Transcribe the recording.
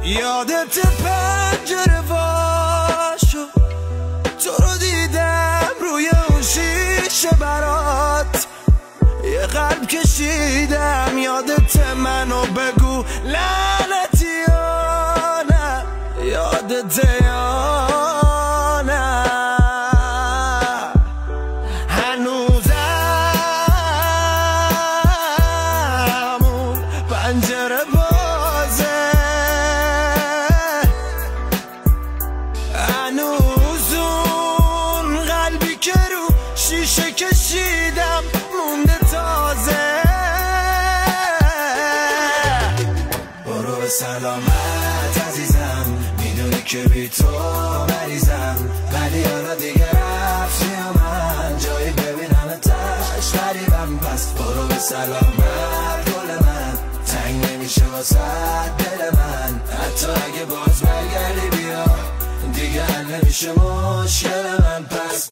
یادت پنجره واشو، تو رو دیدم روی اون شیشه برات یه قلب کشیدم. یادت منو بگو لعنتی یا نه، یادت یا نه. هنوزم اون پنجره بازه، هنوز اون قلبی که رو شیشه کشیدم مونده تازه. برو به سلامت عزیزم، میدونی که بی تو مریضم، ولی حالا دیگه رفتی و من جایی ببینم تش غریبم. پس برو به سلامت گل من، تنگ نمیشه واسه دل من. حتی اگه باز برگردی بیا، دیگه حل نمیشه مشکل من. پس